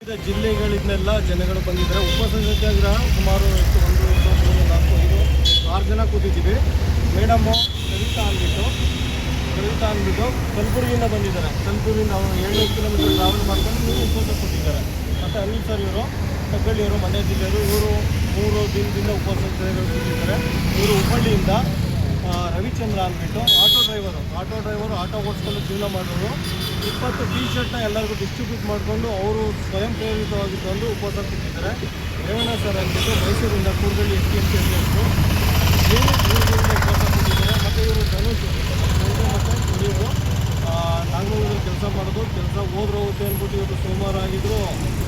ವಿವಿಧ ಜಿಲ್ಲೆಗಳಿಂದೆಲ್ಲ ಜನಗಳು ಬಂದಿದ್ದಾರೆ. ಉಪವಾಸ ಸತ್ಯಾಗ್ರಹ ಸುಮಾರು 1, 2, 3, 4, 5, 6 ಜನ ಕೂತಿದ್ದೀವಿ. ಮೇಡಮ್ಮು ಕವಿತಾ ಅಂದ್ಬಿಟ್ಟು ಕಲಬುರಗಿಯಿಂದ ಬಂದಿದ್ದಾರೆ. ಕಲಬುರಗಿಯಿಂದ ಅವರು 700 ಕಿಲೋಮೀಟರ್ ಟ್ರಾವೆಲ್ ಮಾಡ್ಕೊಂಡು ನೀವು ಉಪವಾಸ ಕೊಟ್ಟಿದ್ದಾರೆ. ಮತ್ತು ಅನಿಲ್ ಸರ್ ಇವರು ತಗ್ಗಳ್ಳಿಯವರು, ಮಂಡ್ಯ ಜಿಲ್ಲೆಯವರು, ಇವರು 3 ದಿನದಿಂದ ಉಪವಾಸ ಸತ್ಯಾಗ್ರಹ ಕೂತಿದ್ದಾರೆ. ಇವರು ಹುಬ್ಬಳ್ಳಿಯಿಂದ ರವಿಚಂದ್ರ ಅಂದ್ಬಿಟ್ಟು ಆಟೋ ಓಡಿಸ್ಕೊಂಡು ಜೀವನ ಮಾಡೋರು. 20 ಟಿ ಶರ್ಟ್ನ ಎಲ್ಲರಿಗೂ ಡಿಸ್ಟ್ರಿಬ್ಯೂಟ್ ಮಾಡಿಕೊಂಡು ಅವರು ಸ್ವಯಂ ಪ್ರೇರಿತವಾಗಿ ತಂದು ಉಪವಾಸ ಕೂತಿದ್ದಾರೆ. ರೇವಣ್ಣ ಸರ್ ಅಂದ್ಬಿಟ್ಟು ಮೈಸೂರಿಂದ ಕೂರ್ಗಳ್ಳಿ STMC ಅಧ್ಯಕ್ಷರು ಉಪವಾಸ ಕೂತಿದ್ದಾರೆ. ಮತ್ತು ಇವರು ಧನುಷ್ ಮತ್ತು ಇವರು ನಾಗಮಂಗಲದಲ್ಲಿ ಕೆಲಸ ಮಾಡೋದು, ಕೆಲಸ ಹೋಗುತ್ತೆ ಅಂದ್ಬಿಟ್ಟು ಇವತ್ತು ಸೋಮವಾರ ಆಗಿದ್ರು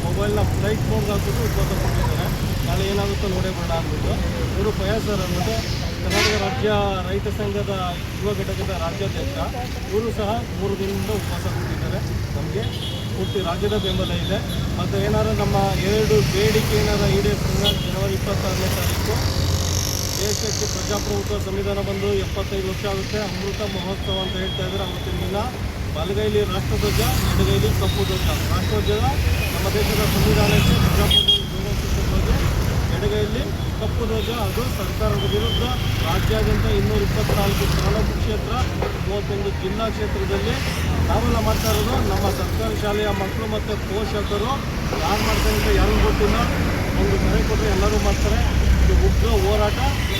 ಮೊಬೈಲ್ನ ಫ್ಲೈಟ್ ಮೋಡ್ಗೆ ಹಾಕ್ಬಿಟ್ಟು ಉಪವಾಸ ಕೊಟ್ಟಿದ್ದಾರೆ. ನಾಳೆ ಏನಾಗುತ್ತೋ ನೋಡೇ ಬೇಡ ಅಂದ್ಬಿಟ್ಟು. ಇವರು ಫಯಾಜ್ ಸರ್ ಅಂದ್ಬಿಟ್ಟು ಕರ್ನಾಟಕ ರಾಜ್ಯ ರೈತ ಸಂಘದ ಯುವ ಘಟಕದ ರಾಜ್ಯಾಧ್ಯಕ್ಷ. ಇವರು ಸಹ 3 ದಿನದಿಂದ ಉಪವಾಸ ಕೂತಿದ್ದಾರೆ. ನಮಗೆ ಪೂರ್ತಿ ರಾಜ್ಯದ ಬೆಂಬಲ ಇದೆ. ಮತ್ತು ಏನಾರು ನಮ್ಮ 2 ಬೇಡಿಕೆ ಏನಾರು ಈಡೇರಿಸಿದ್ರೆ ಜನವರಿ 26ನೇ ತಾರೀಕು ದೇಶಕ್ಕೆ ಪ್ರಜಾಪ್ರಭುತ್ವ ಸಂವಿಧಾನ ಬಂದು 75 ವರ್ಷ ಆಗುತ್ತೆ. ಅಮೃತ ಮಹೋತ್ಸವ ಅಂತ ಹೇಳ್ತಾ ಇದ್ದಾರೆ. ಅವತ್ತಿನ ದಿನ ಬಲಗೈಲಿ ರಾಷ್ಟ್ರಧ್ವಜ, ಎಡಗೈಲಿ ಕಪ್ಪು ಧ್ವಜ. ರಾಷ್ಟ್ರಧ್ವಜ ನಮ್ಮ ದೇಶದ ಸಂವಿಧಾನಕ್ಕೆ ಪ್ರಜಾಪ್ರಭುತ್ವ ಗೌರವಿಸುತ್ತದೆ. ಎಡಗೈಲಿ ಕಪ್ಪು ಧ್ವಜ ಅದು ಸರ್ಕಾರದ ವಿರುದ್ಧ ರಾಜ್ಯಾದ್ಯಂತ 224 ತಾಲೂಕು ಕ್ಷೇತ್ರ, 31 ಜಿಲ್ಲಾ ಕ್ಷೇತ್ರದಲ್ಲಿ ನಾವೆಲ್ಲ ಮಾಡ್ತಾ ಇರೋದು. ನಮ್ಮ ಸರ್ಕಾರಿ ಶಾಲೆಯ ಮಕ್ಕಳು ಮತ್ತು ಪೋಷಕರು ಯಾರು ಮಾಡ್ತಾರೆ ಅಂತ ಯಾರಿಗೂ ಗೊತ್ತಿಲ್ಲ. ಒಂದು ಕರೆ ಕೊಟ್ಟರೆ ಎಲ್ಲರೂ ಮಾಡ್ತಾರೆ. ಇದು ಉಗ್ರ ಹೋರಾಟ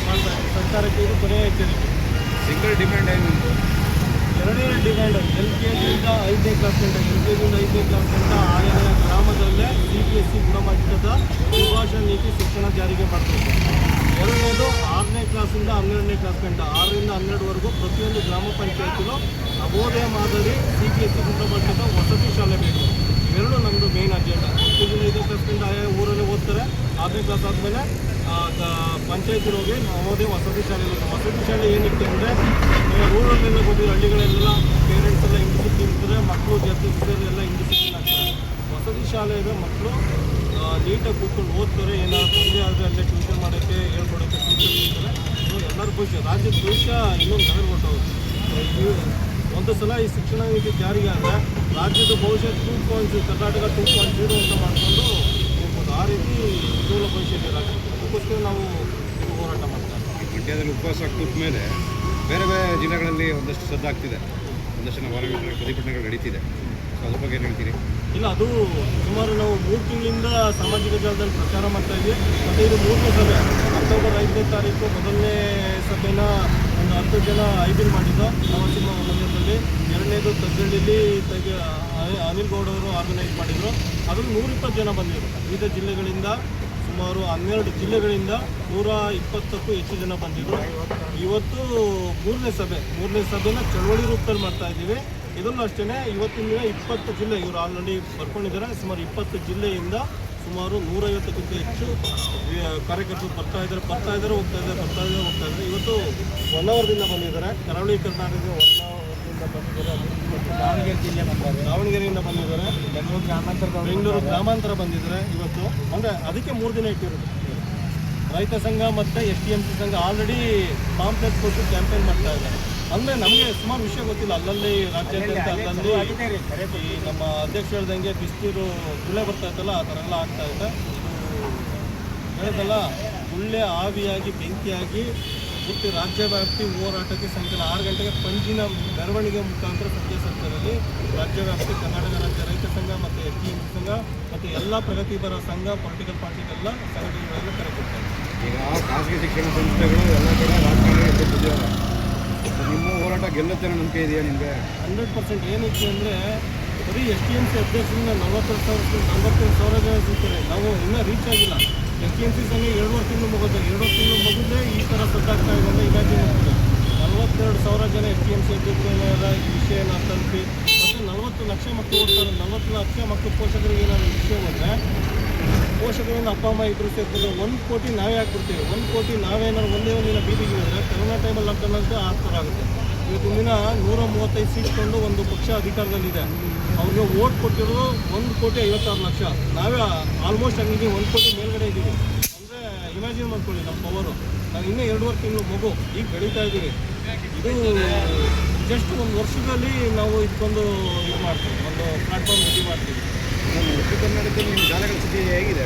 ಮಾಡ್ತಾರೆ. ಸರ್ಕಾರಕ್ಕೆ ಇದು ಕೊನೆಯ ಎಚ್ಚರಿಕೆ. ಸಿಂಗಲ್ ಡಿಮ್ಯಾಂಡ್ ಏನು? ಎರಡನೇ ಡಿಮ್ಯಾಂಡ್ LKGಯಿಂದ 5ನೇ ಕ್ಲಾಸ್ ಗಂಟ ಆಯಾ ಗ್ರಾಮದಲ್ಲೇ CBSE ಗುಣಮಟ್ಟದ ದ್ವಿಭಾಷಾ ನೀತಿ ಶಿಕ್ಷಣ ಜಾರಿಗೆ ಮಾಡ್ತಾರೆ. ಎರಡನೇದು 6ನೇ ಕ್ಲಾಸಿಂದ 12ನೇ ಕ್ಲಾಸ್ ಗಂಟ 6ರಿಂದ 12ವರೆಗೂ ಪ್ರತಿಯೊಂದು ಗ್ರಾಮ ಪಂಚಾಯತಿಲು ನವೋದಯ ಮಾದರಿ CBSE ಗುಣಮಟ್ಟದ ವಸತಿ ಶಾಲೆ ಬೇಕು. ಇವೆರಡು ನಮ್ಮದು ಮೇನ್ ಅಜೆಂಡಾ. 5ನೇ ಕ್ಲಾಸ್ ಗಂಟ ಆಯಾ ಊರಲ್ಲಿ ಓದ್ತಾರೆ. 6ನೇ ಕ್ಲಾಸ್ ಆದಮೇಲೆ ಪಂಚಾಯತಿಗೆ ಹೋಗಿ ನವೋದಯ ವಸತಿ ಶಾಲೆ ಇರುತ್ತೆ. ವಸತಿ ಶಾಲೆ ಏನಕ್ಕೆ ಅಂದರೆ ಊರಲ್ಲೆಲ್ಲ ಗೊತ್ತಿರೋ ಹಳ್ಳಿಗಳೆಲ್ಲ ಪೇರೆಂಟ್ಸ್ ಎಲ್ಲ ಇಂಡಿಸಿಪ್ಲಿನ್ ಇರ್ತಾರೆ, ಮಕ್ಕಳು ಎಲ್ಲ ಇಂಡಿಸಿಪ್ಲಿನ್ ಆಗ್ತಾರೆ. ವಸತಿ ಶಾಲೆ ಇದೆ, ಮಕ್ಕಳು ನೀಟಾಗಿ ಕೂತ್ಕೊಂಡು ಓದ್ತಾರೆ. ಏನಾದ್ರು ತೊಂದರೆ ಆದರೆ ಅಲ್ಲೇ ಟ್ಯೂಷನ್ ಮಾಡೋಕ್ಕೆ ಹೇಳ್ಕೊಡೋಕ್ಕೆ ಟೀಚರ್ ಇರ್ತಾರೆ. ಎಲ್ಲರ ಭವಿಷ್ಯ, ರಾಜ್ಯದ ಭವಿಷ್ಯ ಇನ್ನೊಂದು ನಗರಗೊಟ್ಟವು. ಒಂದು ಸಲ ಈ ಶಿಕ್ಷಣ ನೀತಿ ಜಾರಿಗೆ ಆದರೆ ರಾಜ್ಯದ ಭವಿಷ್ಯ 2.0 ಕರ್ನಾಟಕ 2.0 ಅಂತ ಮಾಡಿಕೊಂಡು ಹೋಗ್ಬೋದು. ಆ ರೀತಿ ಮೂಲ ಭವಿಷ್ಯ ಇದೆ ರಾಜ್ಯಕ್ಕೆ. ಅದಕ್ಕೋಸ್ಕರ ನಾವು ಹೋರಾಟ ಮಾಡ್ತಾರೆ. ಮಂಡ್ಯದಲ್ಲಿ ಉಪವಾಸ ಕೂತ ಮೇಲೆ ಬೇರೆ ಬೇರೆ ಜಿಲ್ಲೆಗಳಲ್ಲಿ ಒಂದಷ್ಟು ಸದ್ದಾಗ್ತಿದೆ, ಒಂದಷ್ಟು ಪ್ರತಿಭಟನೆಗಳು ನಡೀತಿದೆ. ಸೊ ಅದ್ರ ಬಗ್ಗೆ ಏನು ಹೇಳ್ತೀರಿ? ಇಲ್ಲ, ಅದು ಸುಮಾರು ನಾವು 3 ತಿಂಗಳಿಂದ ಸಾಮಾಜಿಕ ಜಾಲದಲ್ಲಿ ಪ್ರಚಾರ ಮಾಡ್ತಾ ಇದ್ವಿ. ಮತ್ತು ಇದು 3ನೇ ಸಭೆ. ಅಕ್ಟೋಬರ್ 5ನೇ ತಾರೀಕು ಮೊದಲನೇ ಸಭೆನ ಒಂದು 10 ಜನ ಐಬಿಲ್ ಮಾಡಿದ್ದು ನವಸಿಂಹ ಮಂದಿರದಲ್ಲಿ. ಎರಡನೇದು ತಗ್ಗಳ್ಳಿಲಿ ಅನಿಲ್ ಗೌಡ ಅವರು ಆರ್ಗನೈಸ್ ಮಾಡಿದರು. ಅದರಲ್ಲಿ 120 ಜನ ಬಂದಿದ್ದರು. ವಿವಿಧ ಜಿಲ್ಲೆಗಳಿಂದ ಸುಮಾರು 12 ಜಿಲ್ಲೆಗಳಿಂದ 120ಕ್ಕೂ ಹೆಚ್ಚು ಜನ ಬಂದಿದ್ದರು. ಇವತ್ತು 3ನೇ ಸಭೆನ ಚಳವಳಿ ರೂಪದಲ್ಲಿ ಮಾಡ್ತಾ ಇದ್ದೀವಿ. ಇದನ್ನು ಅಷ್ಟೇ ಇವತ್ತಿನ ದಿನ 20 ಜಿಲ್ಲೆ ಇವರು ಆಲ್ರೆಡಿ ಬರ್ಕೊಂಡಿದ್ದಾರೆ. ಸುಮಾರು 20 ಜಿಲ್ಲೆಯಿಂದ ಸುಮಾರು 150ಕ್ಕಿಂತ ಹೆಚ್ಚು ಕಾರ್ಯಕರ್ತರು ಬರ್ತಾ ಇದ್ದಾರೆ, ಹೋಗ್ತಾ ಇದ್ದಾರೆ. ಇವತ್ತು ಹೊನ್ನಾವರದಿಂದ ಬಂದಿದ್ದಾರೆ, ಕರಾವಳಿ ಕರ್ನಾಟಕದ ಹೊನ್ನಾವರದಿಂದ ಬಂದಿದ್ದಾರೆ, ದಾವಣಗೆರೆಯಿಂದ ಬಂದಿದ್ದಾರೆ, ಬೆಂಗಳೂರು ಗ್ರಾಮಾಂತರ ಬಂದಿದ್ದಾರೆ. ಇವತ್ತು ಅಂದರೆ ಅದಕ್ಕೆ 3 ದಿನ ಇಟ್ಟಿರೋದು. ರೈತ ಸಂಘ ಮತ್ತು STMC ಸಂಘ ಆಲ್ರೆಡಿ ಪಾಂಪ್ಲೆಟ್ ಕೊಟ್ಟು ಕ್ಯಾಂಪೇನ್ ಮಾಡ್ತಾ ಇದ್ದಾರೆ. ಅಂದರೆ ನಮಗೆ ಸುಮಾರು ವಿಷಯ ಗೊತ್ತಿಲ್ಲ. ಅಲ್ಲಲ್ಲಿ ರಾಜ್ಯಾದ್ಯಂತ ಅಲ್ಲಲ್ಲಿ ಈ ನಮ್ಮ ಅಧ್ಯಕ್ಷ ಹೇಳ್ದಂಗೆ ಬಿಸಿನೀರು ಗುಳ್ಳೆ ಬರ್ತಾ ಇತ್ತಲ್ಲ, ಆ ಥರ ಎಲ್ಲ ಆಗ್ತಾ ಇದೆ. ಹೇಳೋದಲ್ಲ, ಗುಳ್ಳೆ ಆವಿಯಾಗಿ ಬೆಂಕಿಯಾಗಿ ಪೂರ್ತಿ ರಾಜ್ಯವ್ಯಾಪ್ತಿ ಹೋರಾಟಕ್ಕೆ ಸಾಯಂಕಾಲ 6 ಗಂಟೆಗೆ ಪಂಜಿನ ಮೆರವಣಿಗೆ ಮುಖಾಂತರ ಸತ್ಯಾಸತ್ಯರಲ್ಲಿ ರಾಜ್ಯವ್ಯಾಪ್ತಿ ಕರ್ನಾಟಕ ರಾಜ್ಯ ರೈತ ಸಂಘ ಮತ್ತು STMC ಸಂಘ ಮತ್ತು ಎಲ್ಲ ಪ್ರಗತಿಪರ ಸಂಘ, ಪೊಲಿಟಿಕಲ್ ಪಾರ್ಟಿಗೆಲ್ಲ ಸಂಘಟನೆಗಳೆಲ್ಲ ಕರೆ ಕೊಡ್ತಾರೆ. ಈಗ ಖಾಸಗಿ ಶಿಕ್ಷಣ ಸಂಸ್ಥೆಗಳು ಎಲ್ಲ ಕಡೆ ರಾಜಕಾರಣ ನಿಮ್ಮ ಹೋರಾಟ ಗೆಲ್ಲುತ್ತೆ ಅನ್ನೋ ನಂಬಿಕೆ ಇದೆಯಾ ನಿಮಗೆ? 100% ಏನಕ್ಕೆ ಅಂದರೆ ಬರೀ STMC ಅಧ್ಯಕ್ಷರಿಂದ 40,000 ಜನ ಸಿಗ್ತಾರೆ. ನಾವು ಇನ್ನೂ ರೀಚ್ ಆಗಿಲ್ಲ. STMC ಸಂಘ 2 ತಿಂಗಳು ಮುಗಿದ್ರೆ ಈ ಥರ ಸದ್ದಾಗ್ತಾ ಇದೆ ಅಂದರೆ ಇಮ್ಯಾಜಿನ್ ಮಾಡ್ತೀವಿ. 42,000 ಜನ STMC ಅಧ್ಯಕ್ಷರ ಈ ವಿಷಯನ ತಲುಪಿ ಮತ್ತು 40 ಲಕ್ಷ ಮಕ್ಕಳು ಓದ್ತಾರೆ. 40 ಲಕ್ಷ ಮಕ್ಕಳು ಪೋಷಕರಿಗೆ ಏನಾದ್ರು ವಿಷಯ ಹೋದರೆ ಪೋಷಕರಿಂದ ಅಪ್ಪ ಅಮ್ಮ ಇಬ್ಬರು ಸೇರ್ಕೊಂಡು 1 ಕೋಟಿ ನಾವೇ ಹಾಕ್ಬಿಡ್ತೀವಿ. 1 ಕೋಟಿ ನಾವೇನಾದ್ರು ಒಂದೇ ಒಂದಿನ ಬೀದಿಗೆ ಹೋದರೆ ಕರೋನಾ ಟೈಮಲ್ಲಿ ಲಾಕ್ಡೌನ್ ಅಂತ ಆ ಥರ ಆಗುತ್ತೆ. ಇವತ್ತಿನ ದಿನ 135 ಸೀಟ್ ಕೊಂಡು ಒಂದು ಪಕ್ಷ ಅಧಿಕಾರದಲ್ಲಿದೆ. ಅವ್ರಿಗೆ ಓಟ್ ಕೊಟ್ಟಿರೋದು 1,56,00,000. ನಾವೇ ಆಲ್ಮೋಸ್ಟ್ ಹಂಗೆ 1 ಕೋಟಿ ಮೇಲ್ಗಡೆ ಇದ್ದೀವಿ. ಅಂದರೆ ಇಮ್ಯಾಜಿನ್ ಮಾಡ್ಕೊಳ್ಳಿ ನಮ್ಮ ಪವರು. ನಾವು ಇನ್ನೂ 2.5 ತಿಂಗಳು ಮಗು ಈಗ ಬೆಳೀತಾ ಇದ್ದೀವಿ. ಇದು ಜಸ್ಟ್ 1 ವರ್ಷದಲ್ಲಿ ನಾವು ಇದಕ್ಕೊಂದು ಇದು ಮಾಡ್ತೀವಿ, ಒಂದು ಪ್ಲಾಟ್ಫಾರ್ಮ್ ರೆಡಿ ಮಾಡ್ತೀವಿ. ಉತ್ತರ ಕರ್ನಾಟಕದಲ್ಲಿ ನಿಮ್ಮ ಶಾಲೆಗಳ ಸ್ಥಿತಿ ಹೇಗಿದೆ?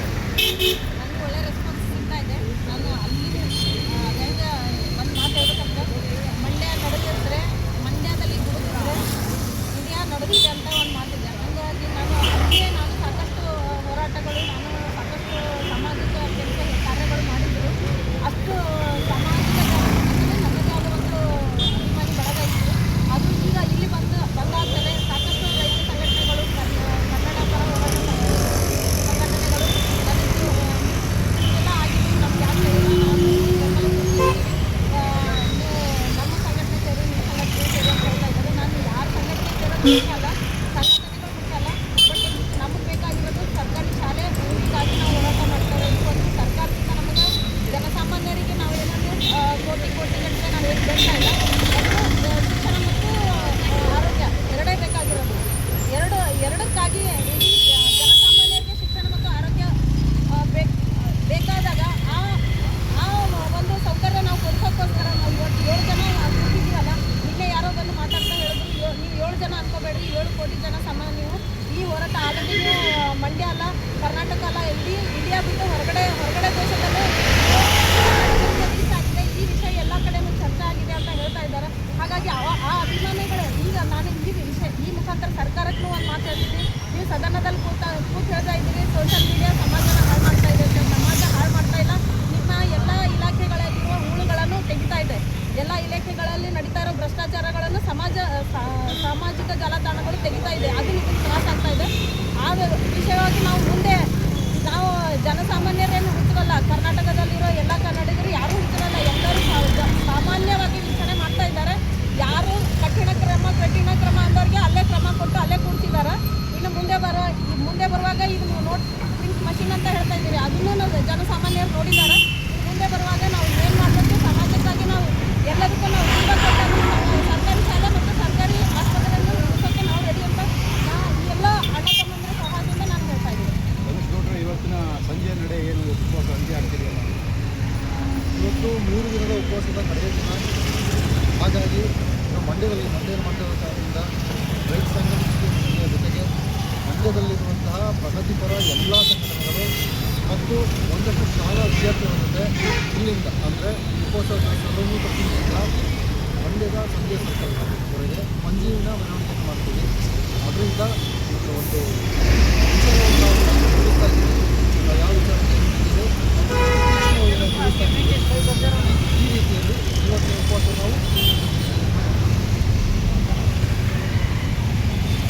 ನನಗೆ ಒಳ್ಳೆ ರೆಸ್ಪಾನ್ಸ್ ಸಿಗ್ತಾ ಇದೆ. ನಾನು ಅಲ್ಲಿ ಅದ್ರಿಂದ ಒಂದು ಮಾತು ಹೇಳ್ಬೇಕಂದ್ರೆ ಮಂಡ್ಯದಲ್ಲಿ ದುಡಿದ್ರೆ ಇಂಡಿಯಾ ನಡೆದಿದೆ ಅಂತ ಒಂದು ಮಾತಿದೆ. ಹಾಗಾಗಿ ನಾನು ಸಾಕಷ್ಟು ಹೋರಾಟಗಳು, ಸಾಕಷ್ಟು ಸಾಮಾಜಿಕ ಕೆಲಸ ಕಾರ್ಯಗಳು ಮಾಡಿದ್ರು. ಅಷ್ಟು ಸಾಮಾಜಿಕ ಕಾರ್ಯದಲ್ಲಿ ನನ್ನದೇ ಆದ ಒಂದು ಅಭಿಮಾನಿ ಬಳಗ ಇತ್ತು. ಅದು ಈಗ ಇಲ್ಲಿ ಬಂದಾದಮೇಲೆ ಸಾಕಷ್ಟು ರೈತ ಸಂಘಟನೆಗಳು, ಕನ್ನಡ ಪರ ಹೋರಾಟ ಸಂಘಟನೆಗಳು ನನಗೆ ಎಲ್ಲ ಆಗಿದ್ದು. ನಮ್ಗೆ ಯಾಕೆ ನಮ್ಮ ಸಂಘಟನೆ ಸೇರಿ, ನಿಮ್ಮ ಸಂಘಟನೆ ಸೇರಿ ಅಂತ ಹೇಳ್ತಾ ಇದ್ದಾರೆ. ನಾನು ಯಾರ ಸಂಘಟನೆ ಸೇರೋದು ಮುಖ್ಯ ಅಲ್ಲ, ಸಂಘಟನೆಗಳು ಮುಖ್ಯ ಅಲ್ಲ. ಬಟ್ ನಮಗೆ ಬೇಕಾಗಿರೋದು ಸರ್ಕಾರಿ ಶಾಲೆ ಉಳಿಗಾಗಿ ನಾವು ಹೋರಾಟ ಮಾಡ್ತಾರೆ. ಇವತ್ತು ಸರ್ಕಾರದಿಂದ ನಮಗೆ ಜನಸಾಮಾನ್ಯರಿಗೆ ನಾವು ಏನಂದ್ರೆ ಕೋಟಿ ಗಟ್ಟಲೆ ನಾವು ಏನು ಬೇಡ್ತಾ ಇಲ್ಲ. ಒಂದು ಶಿಕ್ಷಣ ಮತ್ತು ಆರೋಗ್ಯ ಎರಡೇ ಬೇಕಾಗಿರೋದು. ಎರಡಕ್ಕಾಗಿ ಈ ಜನಸಾಮಾನ್ಯರಿಗೆ ಶಿಕ್ಷಣ ಮತ್ತು ಆರೋಗ್ಯ ಬೇಕಾದಾಗ ಆ ಒಂದು ಸೌಕರ್ಯ ನಾವು ಕೊಡಿಸೋಕ್ಕೋಸ್ಕರ ನಾವು ಇವತ್ತು 7 ಜನ ಕೂತಿದ್ದೀವಲ್ಲ. ನಿನ್ನೆ ಯಾರೋ ಬಂದು ಮಾತಾಡ್ತಾ ಹೇಳಿದ್ರು, ನೀವು 7 ಜನ ಅನ್ಕೋಬೇಡಿ, 7 ಕೋಟಿ ಜನ ಸಮಾನ. ನೀವು ಈ ಹೋರಾಟ ಆಲ್ರೆಡಿ ಮಂಡ್ಯ ಅಲ್ಲ, ಕರ್ನಾಟಕ ಅಲ್ಲ, ಇಂಡಿಯಾ ಬಿಟ್ಟು ಹೊರಗಡೆ ದೇಶದಲ್ಲೇ ಆಗಿದೆ. ಈ ವಿಷಯ ಎಲ್ಲ ಕಡೆನೂ ಚರ್ಚೆ ಆಗಿದೆ ಅಂತ ಹೇಳ್ತಾ ಇದ್ದಾರೆ. ಹಾಗಾಗಿ ಆ ಅಭಿಮಾನಿಗಳು ಈಗ ನಾನು ಈ ಮುಖಾಂತರ ಸರ್ಕಾರಕ್ಕೂ ಒಂದು ಮಾತು ಹೇಳ್ತೀನಿ. ನೀವು ಸದನದಲ್ಲಿ ಕೂತು ಹೇಳ್ತಾ ಇದ್ದೀರಿ, ಸೋಷಿಯಲ್ ಮೀಡಿಯಾ ಸಮಾಜನ ಹಾಳು ಮಾಡ್ತಾ ಇದೆ ಅಂತ. ಸಮಾಜ ಹಾಳು ಮಾಡ್ತಾ ಇಲ್ಲ, ನಿಮ್ಮ ಎಲ್ಲ ಇಲಾಖೆಗಳಲ್ಲಿರುವ ಹೂಳುಗಳನ್ನು ತೆಗಿತಾ ಇದೆ. ಎಲ್ಲ ಇಲಾಖೆಗಳಲ್ಲಿ ನಡೀತಾ ಇರೋ ಭ್ರಷ್ಟಾಚಾರಗಳನ್ನು ಸಾಮಾಜಿಕ ಜಾಲತಾಣಗಳು ತೆಗಿತಾ ಇದೆ. ಅದು ನಿಮಗೆ ತ್ರಾಸ ಆಗ್ತಾ ಇದೆ. ಆ ವಿಷಯವಾಗಿ ನಾವು ಜನಸಾಮಾನ್ಯರೇನು ಹುಚ್ಚರಲ್ಲ. ಕರ್ನಾಟಕದಲ್ಲಿರೋ ಎಲ್ಲ ಕನ್ನಡಿಗರು ಯಾರೂ ಹುಚ್ಚರಲ್ಲ. ಎಲ್ಲರೂ ಸಾಮಾನ್ಯವಾಗಿ ವೀಕ್ಷಣೆ ಮಾಡ್ತಾ ಇದ್ದಾರೆ. ಯಾರು ಕಠಿಣ ಕ್ರಮ ಅಂದವ್ರಿಗೆ ಅಲ್ಲೇ ಕ್ರಮ ಕೊಟ್ಟು ಅಲ್ಲೇ ಕೂಡ್ತಿದ್ದಾರೆ. ಇನ್ನು ಮುಂದೆ ಬರುವಾಗ ಈಗ ನೀವು ನೋಟ್ ಪ್ರಿಂಟ್ ಮಷಿನ್ ಅಂತ ಹೇಳ್ತಾ ಇದ್ದೀರಿ, ಅದನ್ನು ಜನಸಾಮಾನ್ಯರು ನೋಡಿದ್ದಾರೆ. ಮುಂದೆ ಬರುವಾಗ ನಾವು ಏನು ಮಾಡಬೇಕು, ಸಮಾಜಕ್ಕಾಗಿ ನಾವು ಎಲ್ಲದಕ್ಕೂ ನಾವು ಜೀವ ಕೊಟ್ಟರು. ನಾವು ಸರ್ಕಾರಿ ಶಾಲೆ ಮತ್ತು ಸರ್ಕಾರಿ ಆಸ್ಪತ್ರೆಯನ್ನು ಉಳಿಸೋಕ್ಕೆ ನಾವು ರೆಡಿ ಅಂತ ಈ ಎಲ್ಲ ಅಣ್ಣ ತಮ್ಮಂದಿರ ಸಹಾಯದಿಂದ ನಾನು ಹೇಳ್ತಾ ಇದ್ದೀನಿ. ರಮೇಶ್ ಗೌಡ್ರೆ, ಇವತ್ತಿನ ಸಂಜೆ ನಡೆ ಏನು ಉಪವಾಸ ಸಂಜೆ ಆಗ್ತಿದೆಯಲ್ಲ? ಇವತ್ತು 3 ದಿನದ ಉಪವಾಸದ ಕಡೆಯ ದಿನ. ಹಾಗಾಗಿ ನಾವು ಮಂಡ್ಯದಿಂದ ರೈತ ಸಂಘಟನೆಯ ಜೊತೆಗೆ ಮಂಡ್ಯದಲ್ಲಿರುವಂತಹ ಪ್ರಗತಿಪರ ಎಲ್ಲ ಸಂಘಟನೆಗಳು ಮತ್ತು ಒಂದಷ್ಟು ಶಾಲಾ ವಿದ್ಯಾರ್ಥಿಗಳ ಜೊತೆ ಇಲ್ಲಿಂದ ಅಂದರೆ ಉಪವಾಸ ಸರಣಿ ಪಟ್ಟಿಯಿಂದ ಮಂಡ್ಯದ ಸಂಜೆ ಸರ್ಕಲ್ವರೆಗೆ ಮಂಜುವಿನ ಮೆರವಣಿಗೆ ಮಾಡ್ತೀವಿ. ಅದರಿಂದ ಒಂದು